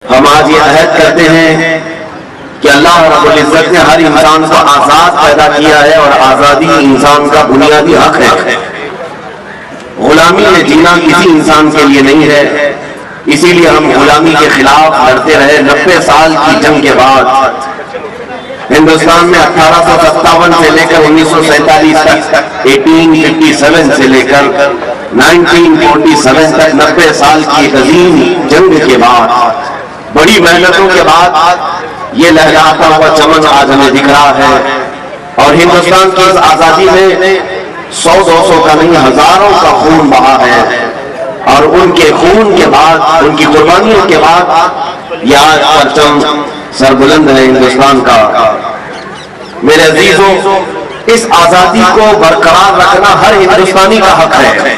ہم آج یہ عہد کرتے ہیں کہ اللہ رب العزت نے ہر انسان کو آزاد پیدا کیا ہے اور آزادی انسان کا بنیادی حق ہے۔ غلامی میں جینا کسی انسان کے لیے نہیں ہے، اسی لیے ہم غلامی کے خلاف لڑتے رہے۔ 90 سال کی جنگ کے بعد ہندوستان میں 1857 سے لے کر 1947 تک، 1857 سے لے کر 1947 تک 90 سال کی عظیم جنگ کے بعد، بڑی محنتوں کے بعد یہ لہراتا ہوا چمن آج ہمیں دکھ رہا ہے۔ اور ہندوستان کی اس آزادی میں 100-200 کا نہیں، ہزاروں کا خون بہا ہے، اور ان کے خون کے بعد، ان کی قربانیوں کے بعد یہ آج پرچم سربلند ہے ہندوستان کا۔ میرے عزیزوں، اس آزادی کو برقرار رکھنا ہر ہندوستانی کا حق ہے۔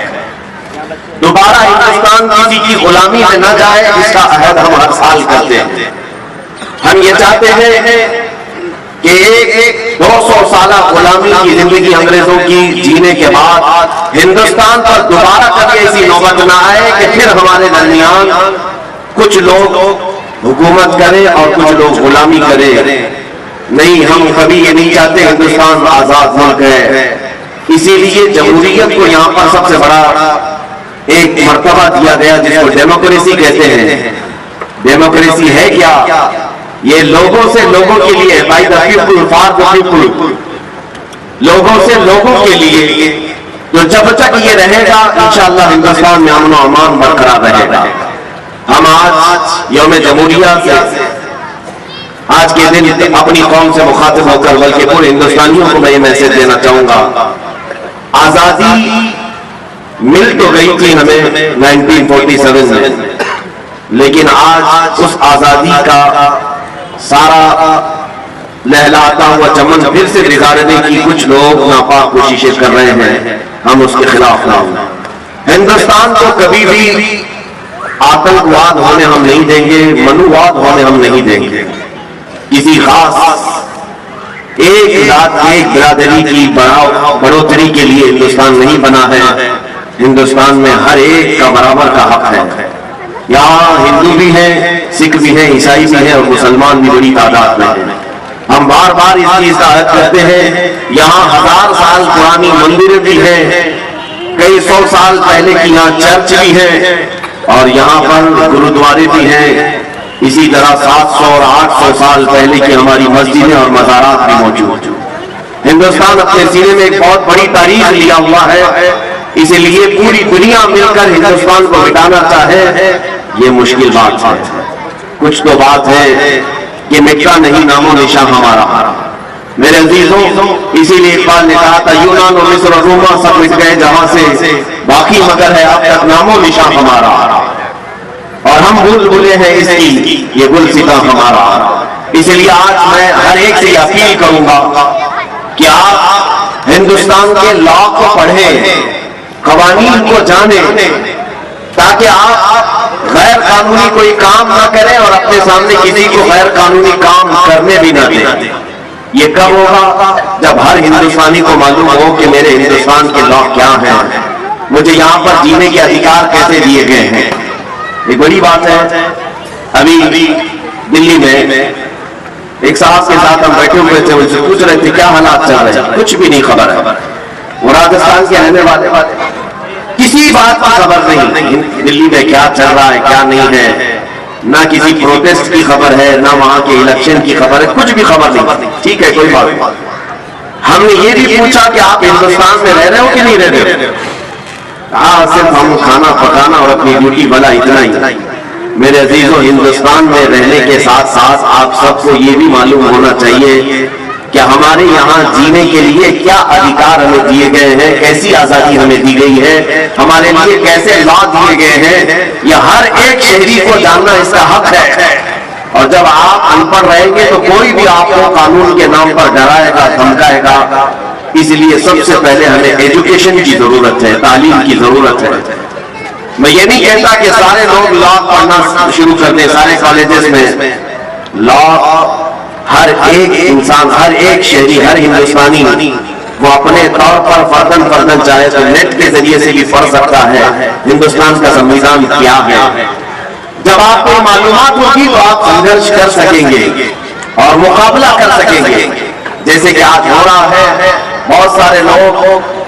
دوبارہ ہندوستان کسی کی غلامی میں نہ جائے، اس کا عہد ہم ہر سال کرتے ہیں۔ ہم یہ چاہتے ہیں کہ ایک 200 سالہ غلامی کی زندگی انگریزوں کی جینے کے بعد ہندوستان پر دوبارہ کبھی ایسی نوبت نہ آئے کہ پھر ہمارے درمیان کچھ لوگ حکومت کریں اور کچھ لوگ غلامی کریں۔ نہیں، ہم کبھی یہ نہیں چاہتے۔ ہندوستان آزاد ملک ہے، اسی لیے جمہوریت کو یہاں پر سب سے بڑا ایک مرتبہ دیا گیا جس کو ڈیموکریسی کہتے ہیں۔ ڈیموکریسی ہے کیا؟ یہ لوگوں سے لوگوں کے لیے، by the people for the people, لوگوں سے لوگوں کے لیے۔ تو جب تک یہ رہے گا انشاءاللہ ہندوستان میں امن و امان برقرار رہے گا۔ ہم آج یوم جمہوریہ سے، آج کے دن اپنی قوم سے مخاطب ہو کر بلکہ پورے ہندوستانیوں کو میں یہ میسج دینا چاہوں گا، آزادی مل تو گئی تھی ہمیں 1947 میں، لیکن آج اس آزادی کا سارا لہلاتا ہوا چمن پھر سے بگاڑنے کی کچھ لوگ ناپاک کوششیں کر رہے ہیں۔ ہم اس کے خلاف نہ ہوں۔ ہندوستان کو کبھی بھی آتنکواد ہونے ہم نہیں دیں گے، منوواد ہونے ہم نہیں دیں گے۔ کسی خاص ایک ذات، ایک برادری کی بڑھوتری کے لیے ہندوستان نہیں بنا ہے۔ ہندوستان میں ہر ایک کا برابر کا حق ہے۔ یہاں ہندو بھی ہیں، سکھ بھی ہیں، عیسائی بھی ہیں، اور مسلمان بھی بڑی تعداد میں ہیں۔ ہم بار بار اس چیز کا عہد کرتے ہیں۔ یہاں 1000 سال پرانی مندر بھی ہیں، کئی 100 سال پہلے کی یہاں چرچ بھی ہے، اور یہاں پر گرودوارے بھی ہیں۔ اسی طرح 700 اور 800 سال پہلے کی ہماری مسجدیں اور مزارات بھی موجود ہیں۔ ہندوستان اپنے سینے میں ایک بہت بڑی تاریخ لیا ہوا ہے، اسی لیے پوری دنیا مل کر ہندوستان کو مٹانا چاہے یہ مشکل بات ہے۔ کچھ تو بات ہے کہ مٹا نہیں نام و نشان ہمارا۔ میرے عزیزوں، اسی لیے اقبال نے کہا تھا، یونان و مصر و روما سب مٹ گئے جہاں سے، باقی مگر ہے اب تک نام و نشان ہمارا، اور ہم بھول بھولے ہیں اس کی یہ گلستاں ہمارا۔ اس لیے آج میں ہر ایک سے یہ اپیل کروں گا کہ آپ ہندوستان کے لا کو پڑھیں، قوانین کو جانیں، تاکہ آپ غیر قانونی کوئی کام نہ کریں اور اپنے سامنے کسی کو غیر قانونی کام کرنے بھی نہ دیں۔ یہ کب ہوگا؟ جب ہر ہندوستانی کو معلوم ہو کہ میرے ہندوستان کے لا کیا ہیں، مجھے یہاں پر جینے کے ادھیکار کیسے دیے گئے ہیں۔ یہ بڑی بات ہے۔ ابھی دلی میں ایک صاحب کے ساتھ ہم بیٹھے ہوئے تھے، ان سے پوچھ رہے تھے کیا حالات چل رہے ہیں، کچھ بھی نہیں خبر ہے۔ وہ راجستھان کے رہنے والے کسی بات کی خبر نہیں، دلی میں کیا چل رہا ہے کیا نہیں ہے، نہ کسی پروٹیسٹ کی خبر ہے، نہ وہاں کے الیکشن کی خبر ہے، کچھ بھی خبر نہیں۔ ٹھیک ہے، کوئی بات نہیں۔ ہم نے یہ بھی پوچھا کہ آپ ہندوستان میں رہ رہے ہو کہ نہیں رہ رہے ہو؟ صرف ہم کھانا پکانا اور اپنی ڈیوٹی بھلا اتنا ہی۔ میرے عزیزوں، ہندوستان میں رہنے کے ساتھ ساتھ آپ سب کو یہ بھی معلوم ہونا چاہیے کہ ہمارے یہاں جینے کے لیے کیا ادھیکار ہمیں دیے گئے ہیں، کیسی آزادی ہمیں دی گئی ہے، ہمارے لیے کیسے لا دیے گئے ہیں، یہ ہر ایک شہری کو جاننا اس کا حق ہے۔ اور جب آپ ان پڑھ رہیں گے تو کوئی بھی آپ کو قانون کے نام پر ڈرائے گا، دھمکائے گا۔ اس لیے سب سے پہلے ہمیں ایجوکیشن کی ضرورت ہے، تعلیم کی ضرورت ہے۔ میں یہ نہیں کہتا کہ سارے لوگ لا پڑھنا شروع کر دیں، سارے کالجز میں لا ہر ایک انسان، ہر ایک شہری، ہر ہندوستانی وہ اپنے طور پر فردن چاہے تو نیٹ کے ذریعے سے بھی پڑھ سکتا ہے ہندوستان کا سنویدھان کیا ہے۔ جب آپ کو معلومات ہوگی تو آپ سنگھرش کر سکیں گے اور مقابلہ کر سکیں گے. جیسے کہ آج ہو رہا ہے، بہت سارے لوگ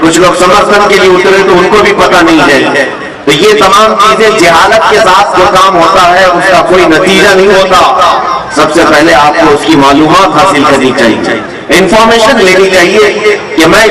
کچھ لوگ سمرتھن کے لیے اترے تو ان کو بھی پتہ نہیں ہے. تو یہ تمام چیزیں جہالت کے ساتھ جو کام ہوتا ہے اس کا کوئی نتیجہ نہیں ہوتا. سب سے پہلے آپ کو اس کی معلومات حاصل کرنی چاہیے، انفارمیشن لینی چاہیے کہ میں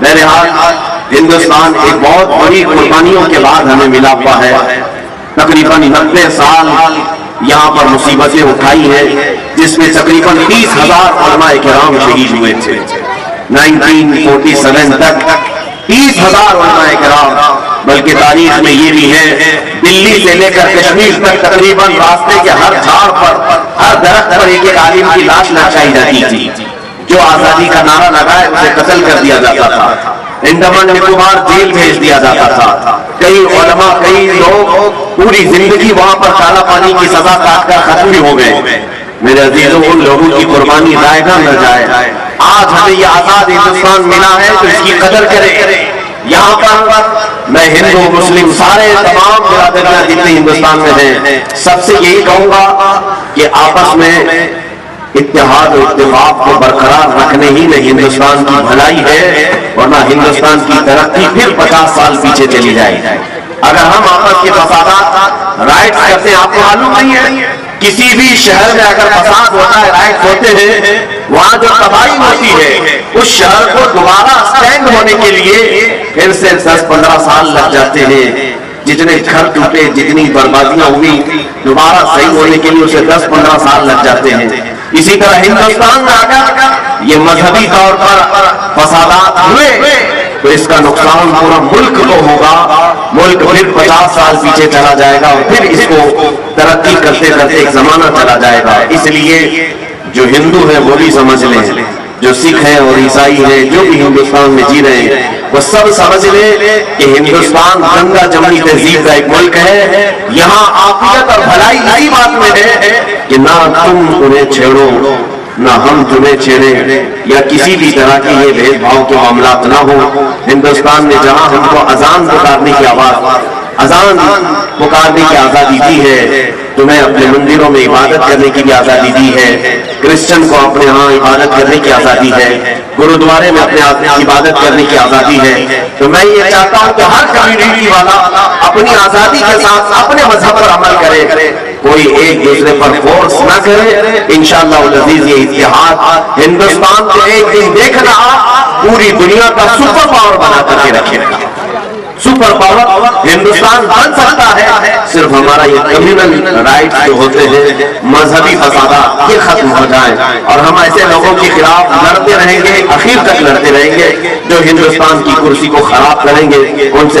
بہرحال ہندوستان ایک بہت بڑی قربانیوں کے بعد ہمیں ملا ہوا ہے. تقریباً 90 سال یہاں پر مصیبتیں اٹھائی ہیں، جس میں تقریباً 30,000 علماء کرام شہید ہوئے تھے. 1947 تک 30,000 علماء کرام. بلکہ تاریخ میں یہ بھی ہے، دلی سے لے کر کشمیر تک تقریباً راستے کے ہر جھاڑ پر، ہر درخت پر ایک عالم کی لاش لٹکائی جاتی تھی. جو آزادی کا نعرہ لگائے اسے قتل کر دیا جاتا تھا، انڈمان نکوبار جیل بھیج دیا جاتا تھا. کئی علماء، کئی لوگ پوری زندگی وہاں پر کالا پانی کی سزا کاٹ کر ختم بھی ہو گئے. میرے عزیزوں، ان لوگوں کی قربانی ضائع نہ جائے. آج ہمیں یہ آزاد ہندوستان ملا ہے تو اس کی قدر کرے. یہاں پر میں ہندو مسلم سارے تمام برادریاں جتنے ہندوستان میں ہیں سب سے یہی کہوں گا کہ آپس میں اتحاد و اتفاق کو برقرار رکھنے ہی میں ہندوستان کی بھلائی ہے، ورنہ ہندوستان کی ترقی پھر 50 سال پیچھے چلی جائے. اگر ہم آپس کے فسادات رائٹس کرتے ہیں، آپ کو معلوم نہیں ہے کسی بھی شہر میں اگر فساد ہوتا ہے، رائٹس ہوتے ہیں، وہاں جو تباہی ہوتی ہے اس شہر کو دوبارہ سٹینڈ ہونے کے لیے پھر سے 10-15 سال لگ جاتے ہیں. جتنے گھر ٹوٹے، جتنی بربادیاں ہوئی، دوبارہ صحیح ہونے کے لیے اسے 10-15 سال لگ جاتے ہیں. اسی طرح ہندوستان میں اگر یہ مذہبی طور پر فسادات ہوئے تو اس کا نقصان پورا ملک کو ہوگا. ملک پھر 50 سال پیچھے چلا جائے گا اور پھر اس کو ترقی کرتے کرتے ایک زمانہ چلا جائے گا. اس لیے جو ہندو ہیں وہ بھی سمجھ لیں، جو سکھ ہیں اور عیسائی ہیں، جو بھی ہندوستان میں جی رہے ہیں، وہ سب سمجھ لیں کہ ہندوستان گنگا جمنی تہذیب کا ایک ملک ہے. یہاں عافیت اور بھلائی اسی بات میں ہے کہ نہ تم انہیں چھیڑو نہ ہم تمہیں چھیڑیں، یا کسی بھی طرح کی یہ بھید بھاؤ کے معاملات نہ ہو. ہندوستان نے جہاں ہم کو اذان پکارنے کی اذان پکارنے کی آزادی دی ہے، تمہیں اپنے مندروں میں عبادت کرنے کی بھی آزادی دی ہے، کرسچن کو اپنے ہاں عبادت کرنے کی آزادی ہے، گرودوارے میں اپنے عبادت کرنے کی آزادی ہے. تو میں یہ چاہتا ہوں کہ ہر کمیونٹی والا اپنی آزادی کے ساتھ اپنے مذہب پر عمل کرے، کوئی ایک دوسرے پر فورس نہ کرے. انشاءاللہ العزیز یہ اتحاد ہندوستان کو ایک دن دیکھنا پوری دنیا کا سپر پاور بنا کر کے رکھے گا. سپر پاور ہندوستان بن سکتا ہے صرف ہمارا یہ کمیونل رائٹس جو ہوتے ہیں، مذہبی فسادات یہ ختم ہو جائیں اور ہم ایسے لوگوں کے خلاف لڑتے رہیں گے، اخیر تک لڑتے رہیں گے جو ہندوستان کی کرسی کو خراب کریں گے. ان سے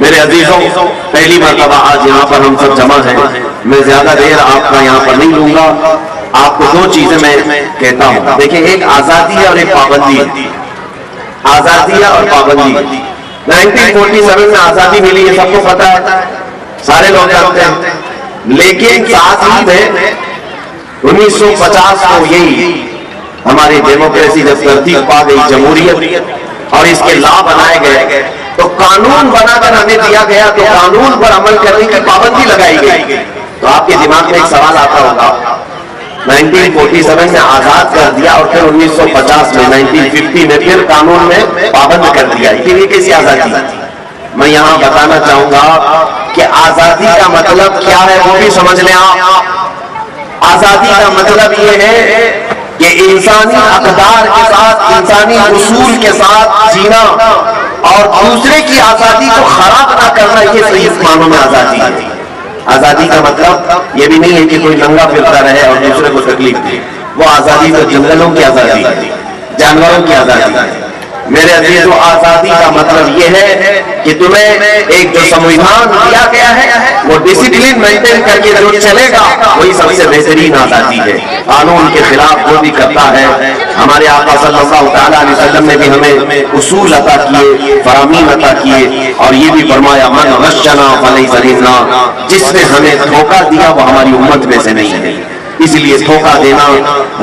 میرے عزیزوں، پہلی مرتبہ آج یہاں پر ہم سب جمع ہیں. میں زیادہ دیر آپ کا یہاں پر نہیں لوں گا. آپ کو 2 چیزیں میں کہتا ہوں. دیکھیں، ایک آزادی ہے اور ایک پابندی ہے. آزادی اور پابندی. 1947 میں آزادی ملی، یہ سب کو پتا ہے، سارے لوگ جانتے ہیں. لیکن ساتھ ہی میں 1950 کو یہی ہماری ڈیموکریسی جب ترتیب پا گئی، جمہوریت، اور اس کے لا بنائے گئے تو قانون بنا کر ہمیں دیا گیا تو قانون پر عمل کرنے کی پابندی لگائی گئی. تو آپ کے دماغ میں ایک سوال آتا ہوگا، 1947 میں آزاد کر دیا اور پھر 1950 میں 1950 میں پھر قانون میں پابند کر دیا، یہ کیسی آزادی؟ میں یہاں بتانا چاہوں گا کہ آزادی کا مطلب کیا ہے وہ بھی سمجھ لیں آپ. آزادی کا مطلب یہ ہے کہ انسانی اقدار کے ساتھ، انسانی اصول کے ساتھ جینا اور دوسرے کی آزادی کو خراب نہ کرنا، یہ صحیح معنوں میں آزادی ہے. آزادی کا مطلب یہ بھی نہیں ہے کہ کوئی ننگا پھرتا رہے اور دوسرے کو تکلیف دے. وہ آزادی تو جنگلوں کی آزادی ہے، جانوروں کی آزادی ہے. میرے عزیزو، آزادی کا مطلب یہ ہے کہ تمہیں ایک جو سمویدھان دیا گیا ہے وہ ڈسپلن مینٹین کر کے جو چلے گا وہی سب سے بہترین آزادی ہے. قانون کے خلاف جو بھی کرتا ہے، ہمارے آقا صلی اللہ تعالیٰ علیہ وسلم نے بھی ہمیں اصول عطا کیے، فرامین عطا کیے، اور یہ بھی فرمایا من غشنا فلیس منا، جس نے ہمیں دھوکہ دیا وہ ہماری امت میں سے نہیں ہے. اس لیے دھوکہ دینا،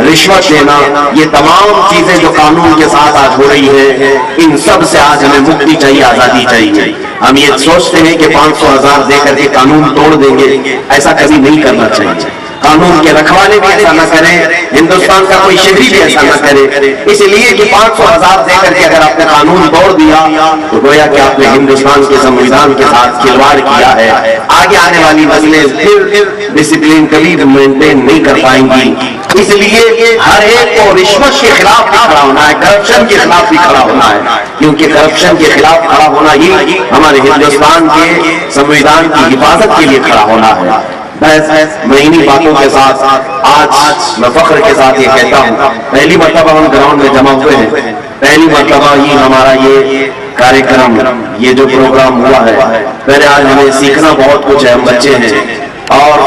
رشوت دینا، یہ تمام چیزیں جو قانون کے ساتھ آج ہو رہی ہے، ان سب سے آج ہمیں مکتی چاہیے، آزادی چاہیے۔ ہم یہ سوچتے ہیں کہ 500,000 دے کر کے قانون توڑ دیں گے، ایسا کبھی نہیں کرنا چاہیے۔ قانون کے رکھوالے بھی ایسا نہ کریں، ہندوستان کا کوئی شہری بھی ایسا نہ کرے، اس لیے کہ 500,000 دے کر کے اگر آپ نے قانون توڑ دیا تو گویا کہ آپ نے ہندوستان کے سنویدھان کے ساتھ کھلواڑ کیا ہے۔ آگے آنے والی نسلیں پھر ڈسپلن کبھی مینٹین نہیں کر پائیں گی۔ اس لیے ہر ایک کو رشوت کے خلاف بھی کھڑا ہونا ہے، کرپشن کے خلاف بھی کھڑا ہونا ہے، کیونکہ کرپشن کے خلاف کھڑا ہونا ہی ہمارے ہندوستان کے سنویدھان کی حفاظت کے لیے کھڑا ہونا ہے۔ بس میں انہی باتوں کے ساتھ آج میں فخر کے ساتھ یہ کہتا ہوں، پہلی مرتبہ ہم گراؤنڈ میں جمع ہوئے ہیں، پہلی مرتبہ ہی ہمارا یہ کاریکرم، یہ جو پروگرام ہوا ہے، پہلے آج ہمیں سیکھنا بہت کچھ ہے، ہم بچے ہیں اور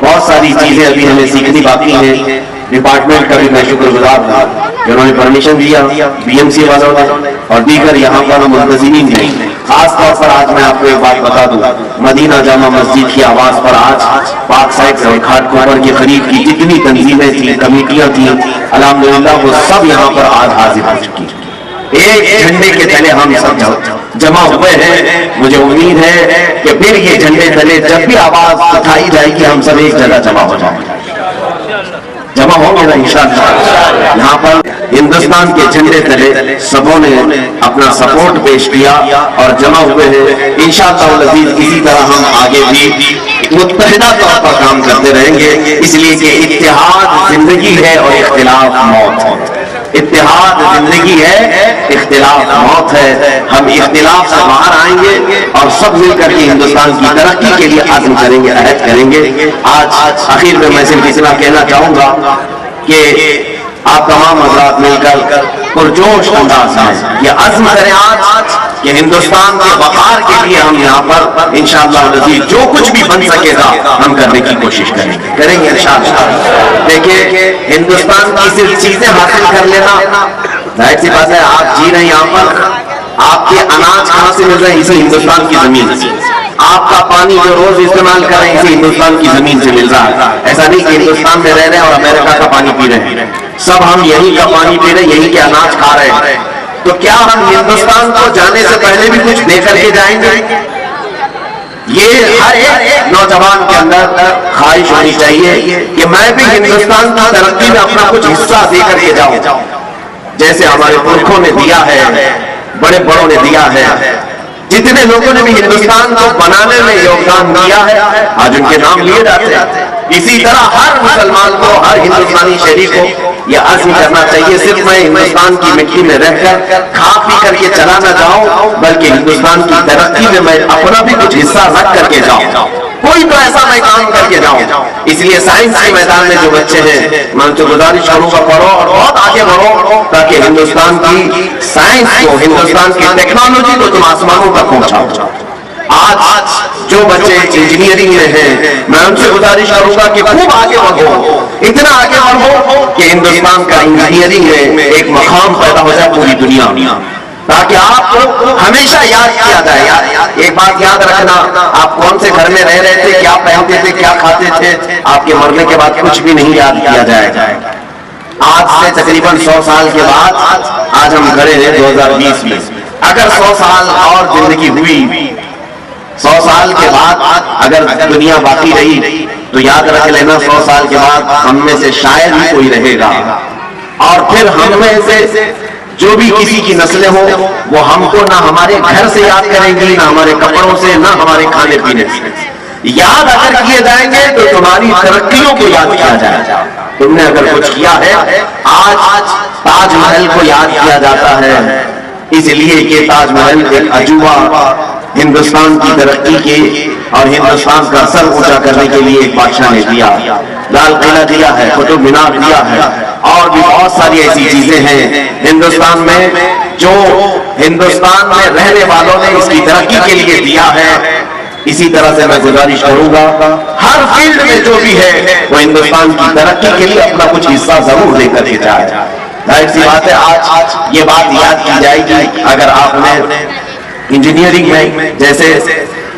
بہت ساری چیزیں ابھی ہمیں سیکھنی باقی ہیں۔ ڈپارٹمنٹ کا بھی میں شکر گزار ہوں کہ انہوں نے پرمیشن دیا، بی ایم سی والوں نے اور دیگر یہاں پر منتظمین نے۔ خاص طور پر آج میں آپ کو ایک بات بتا دوں، مدینہ جامع مسجد کی آواز پر آج پاک سائٹ اور کھاٹ کوپر کے قریب کی جتنی تنظیمیں تھیں، کمیٹیاں تھیں، الحمدللہ وہ سب یہاں پر آج حاضر ہو چکی۔ ایک جھنڈے کے تلے ہم سب جمع ہوئے ہیں۔ مجھے امید ہے کہ پھر یہ جھنڈے تلے جب بھی آواز اٹھائی جائے گی ہم سب ایک جگہ جمع ہو جائیں گے، جمع ہوں گے نا انشاءاللہ۔ یہاں پر ہندوستان کے جھنڈے تلے سبوں نے اپنا سپورٹ پیش کیا اور جمع ہوئے ہیں۔ انشاءاللہ العزیز اسی طرح ہم آگے بھی متحدہ طور پر کام کرتے رہیں گے، اس لیے کہ اتحاد زندگی ہے اور اختلاف موت ہے۔ اتحاد زندگی ہے، اختلاف موت ہے۔ ہم اختلاف سے باہر آئیں گے اور سب مل کر کے ہندوستان کی ترقی کے لیے عزم کریں گے، عہد کریں گے۔ آج آخر میں صرف اتنا کہنا چاہوں گا کہ آپ تمام حضرات مل کر پرجوش انداز میں یہ عزم کریں آج کہ ہندوستان کے وقار کے لیے ہم یہاں پر انشاءاللہ العزیز جو کچھ بھی بن سکے گا ہم کرنے کی کوشش کریں گے انشاءاللہ۔ دیکھیں ہندوستان کی صرف چیزیں حاصل کر لینا ظاہر سی بات ہے، آپ جی رہے ہیں یہاں پر، آپ کے اناج کہاں سے مل رہے ہیں؟ اسی ہندوستان کی زمین سے۔ آپ کا پانی جو روز استعمال کر رہے ہیں اسی ہندوستان کی زمین سے مل رہا ہے۔ ایسا نہیں کہ ہندوستان میں رہ رہے ہیں اور امریکہ کا پانی پی رہے ہیں، سب ہم یہی کا پانی پی رہے ہیں، یہی کے اناج کھا رہے ہیں۔ تو کیا ہم ہندوستان کو جانے سے پہلے بھی کچھ دے کر کے جائیں گے؟ یہ ہر ایک نوجوان کے اندر خواہش ہونی چاہیے کہ میں بھی ہندوستان کی ترقی میں اپنا کچھ حصہ دے کر کے جاؤں، جیسے ہمارے پرکھوں نے دیا ہے، بڑے بڑوں نے دیا ہے، جتنے لوگوں نے بھی ہندوستان کو بنانے میں یوگدان دیا ہے آج ان کے نام لیے جاتے ہیں۔ اسی طرح ہر مسلمان کو، ہر ہندوستانی شہری کو یہ عزم کرنا چاہیے، صرف میں ہندوستان کی مٹی میں رہ کر کھا پی کر کے چلا نہ جاؤں، بلکہ ہندوستان کی ترقی میں میں اپنا بھی کچھ حصہ رکھ کر کے جاؤں، کوئی تو ایسا میں کام کر کے جاؤں۔ اس لیے سائنس کے میدان میں جو بچے ہیں میں ان سے گزارش کروں گا پڑھو اور بہت آگے بڑھو، تاکہ ہندوستان کی سائنس کو، ہندوستان کی ٹیکنالوجی کو تم آسمانوں تک پہنچاؤ۔ آج جو بچے انجینئرنگ میں ہیں میں ان سے گزارش کروں گا کہ خوب آگے بڑھو، اتنا آگے بڑھو کہ ہندوستان کا انجینئرنگ میں ایک مقام پیدا ہو جائے پوری دنیا میں، تاکہ آپ کو ہمیشہ یاد کیا جائے۔ ایک بات یاد رکھنا، آپ کون سے گھر میں رہ رہے تھے، کیا پہنتے تھے، کیا کھاتے تھے، آپ کے مرنے کے بعد کچھ بھی نہیں یاد کیا جائے گا۔ آج سے تقریباً 100 سال کے بعد آج ہم کھڑے ہیں 2020 میں، اگر 100 سال اور زندگی ہوئی، 100 سال کے بعد اگر دنیا باقی رہی تو یاد رکھ لینا 100 سال کے بعد ہم میں سے شاید ہی کوئی رہے گا، اور پھر ہم میں سے جو بھی کسی کی نسلیں ہوں وہ ہم کو نہ ہمارے گھر سے یاد کریں گی، نہ ہمارے کپڑوں سے، نہ ہمارے کھانے پینے سے۔ یاد اگر کیے جائیں گے تو تمہاری ترقیوں کو یاد کیا جائے گا، تم نے اگر کچھ کیا ہے۔ آج تاج محل کو یاد کیا جاتا ہے اس لیے کہ تاج محل ایک عجوبہ ہندوستان کی ترقی کے اور ہندوستان کا سر اونچا کرنے کے لیے ایک بادشاہ نے دیا، لال قلعہ دیا ہے، قطب مینار دیا ہے، اور بھی بہت ساری ایسی چیزیں ہیں ہندوستان میں جو ہندوستان میں رہنے والوں نے اس کی ترقی کے لیے دیا ہے۔ اسی طرح سے میں گزارش کروں گا ہر فیلڈ میں جو بھی ہے وہ ہندوستان کی ترقی کے لیے اپنا کچھ حصہ ضرور لے کر کے جائے۔ ظاہر سی بات ہے آج یہ بات یاد کی جائے گی، اگر آپ نے انجینئرنگ میں جیسے